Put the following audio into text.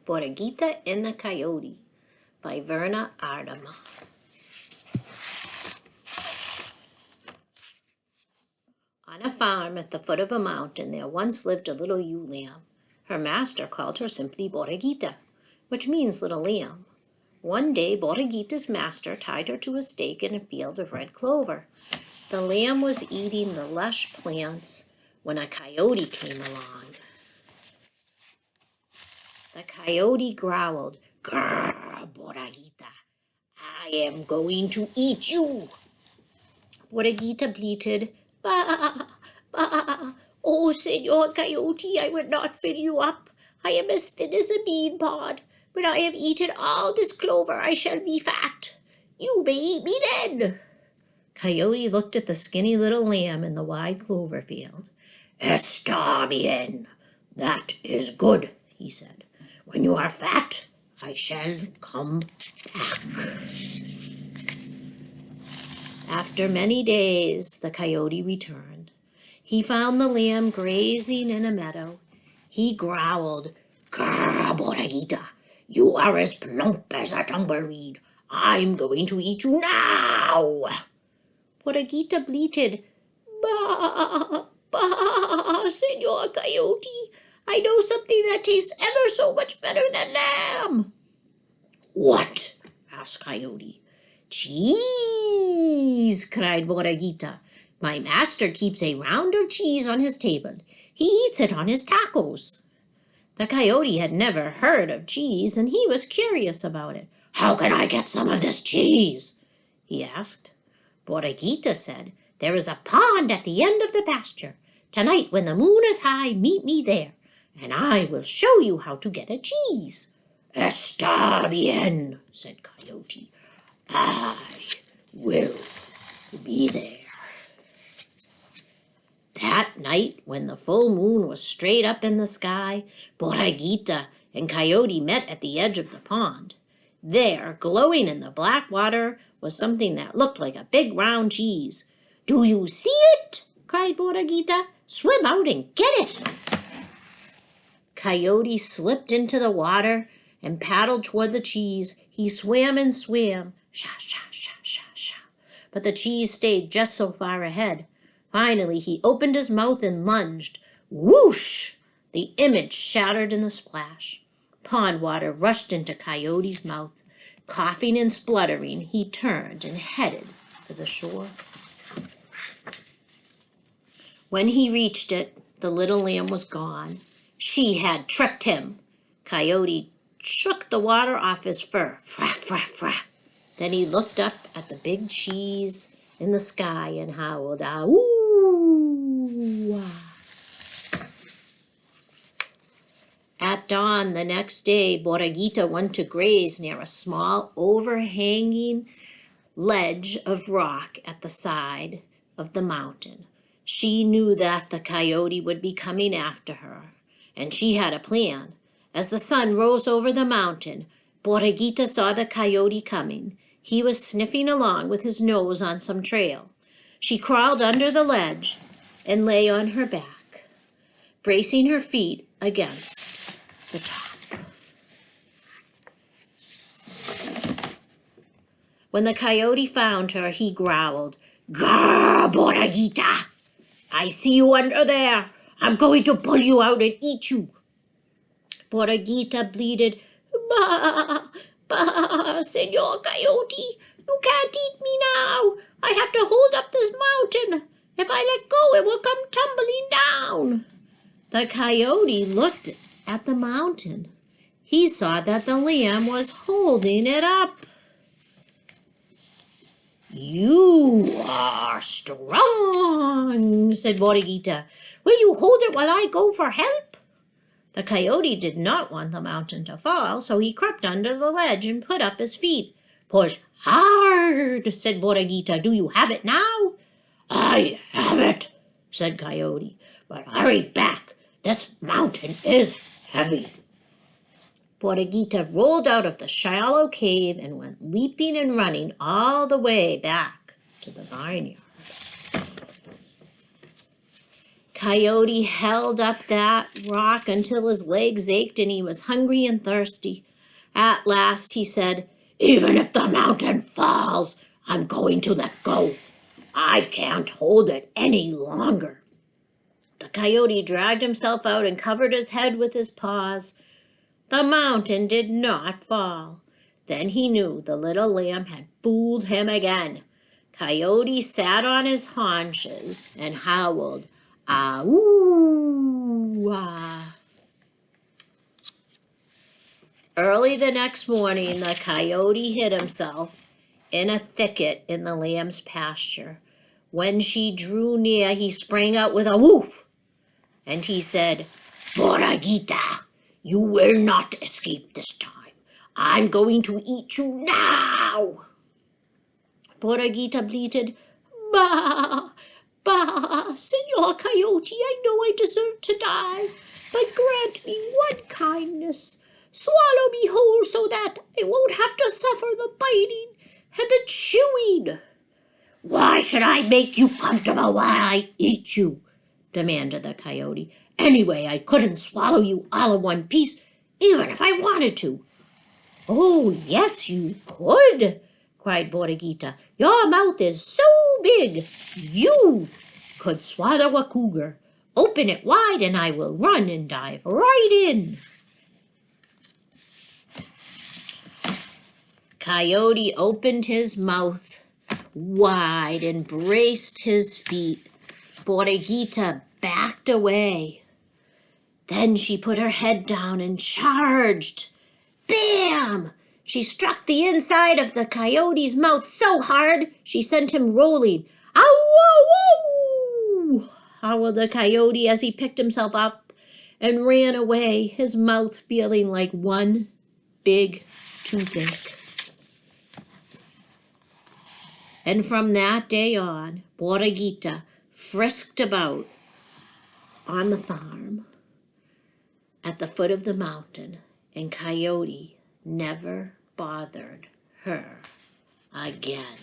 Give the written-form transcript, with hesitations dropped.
Borreguita and the Coyote by Verna Ardama. On a farm at the foot of a mountain there once lived a little ewe lamb. Her master called her simply Borreguita, which means little lamb. One day Borreguita's master tied her to a stake in a field of red clover. The lamb was eating the lush plants when a coyote came along. The coyote growled, "Grrr, Borreguita, I am going to eat you." Borreguita bleated, "Bah, bah, oh, Señor Coyote, I would not fill you up. I am as thin as a bean pod. When I have eaten all this clover, I shall be fat. You may eat me then." Coyote looked at the skinny little lamb in the wide clover field. "Está bien. That is good," he said. "When you are fat, I shall come back." After many days, the coyote returned. He found the lamb grazing in a meadow. He growled, "Grrr, Borreguita, you are as plump as a tumbleweed. I'm going to eat you now." Borreguita bleated, "Bah, bah, Señor Coyote, I know something that tastes ever so much better than lamb." "What?" asked Coyote. "Cheese!" cried Borreguita. "My master keeps a round of cheese on his table. He eats it on his tacos." The coyote had never heard of cheese, and he was curious about it. "How can I get some of this cheese?" he asked. Borreguita said, "There is a pond at the end of the pasture. Tonight, when the moon is high, meet me there, and I will show you how to get a cheese." "Está bien," said Coyote. "I will be there." That night, when the full moon was straight up in the sky, Borreguita and Coyote met at the edge of the pond. There, glowing in the black water, was something that looked like a big round cheese. "Do you see it?" cried Borreguita. "Swim out and get it." Coyote slipped into the water and paddled toward the cheese. He swam and swam, sha, sha, sha, sha, sha, but the cheese stayed just so far ahead. Finally, he opened his mouth and lunged. Whoosh! The image shattered in the splash. Pond water rushed into Coyote's mouth. Coughing and spluttering, he turned and headed for the shore. When he reached it, the little lamb was gone. She had tricked him. Coyote shook the water off his fur. Fra, fra, fra. Then he looked up at the big cheese in the sky and howled, "Ah-ooh!" At dawn the next day, Borreguita went to graze near a small overhanging ledge of rock at the side of the mountain. She knew that the coyote would be coming after her, and she had a plan. As the sun rose over the mountain, Borreguita saw the coyote coming. He was sniffing along with his nose on some trail. She crawled under the ledge and lay on her back, bracing her feet against the top. When the coyote found her, he growled, "Grrr, Borreguita! I see you under there. I'm going to pull you out and eat you." Borreguita bleated, "Bah, bah, Señor Coyote, you can't eat me now. I have to hold up this mountain. If I let go, it will come tumbling down." The coyote looked at the mountain. He saw that the lamb was holding it up. "You are strong," said Borreguita. "Will you hold it while I go for help?" The coyote did not want the mountain to fall, so he crept under the ledge and put up his feet. "Push hard," said Borreguita. "Do you have it now?" "I have it," said Coyote, "but hurry back. This mountain is heavy." Borreguita rolled out of the shallow cave and went leaping and running all the way back to the barnyard. Coyote held up that rock until his legs ached and he was hungry and thirsty. At last he said, "Even if the mountain falls, I'm going to let go. I can't hold it any longer." The coyote dragged himself out and covered his head with his paws. The mountain did not fall. Then he knew the little lamb had fooled him again. Coyote sat on his haunches and howled, "Ah-ooh-ah." Early the next morning, the coyote hid himself in a thicket in the lamb's pasture. When she drew near, he sprang out with a woof, and he said, "Borreguita, you will not escape this time. I'm going to eat you now." Borreguita bleated, "Bah, bah, Senor Coyote, I know I deserve to die, but grant me one kindness. Swallow me whole so that I won't have to suffer the biting and the chewing." "Why should I make you comfortable while I eat you?" demanded the coyote. "Anyway, I couldn't swallow you all in one piece, even if I wanted to." "Oh, yes, you could," cried Borreguita. "Your mouth is so big, you could swallow a cougar. Open it wide and I will run and dive right in." Coyote opened his mouth wide and braced his feet. Borreguita backed away. Then she put her head down and charged. Bam! She struck the inside of the coyote's mouth so hard she sent him rolling. "Ow-wow-wow!" howled the coyote as he picked himself up and ran away, his mouth feeling like one big toothache. And from that day on, Borreguita frisked about on the farm at the foot of the mountain, and Coyote never bothered her again.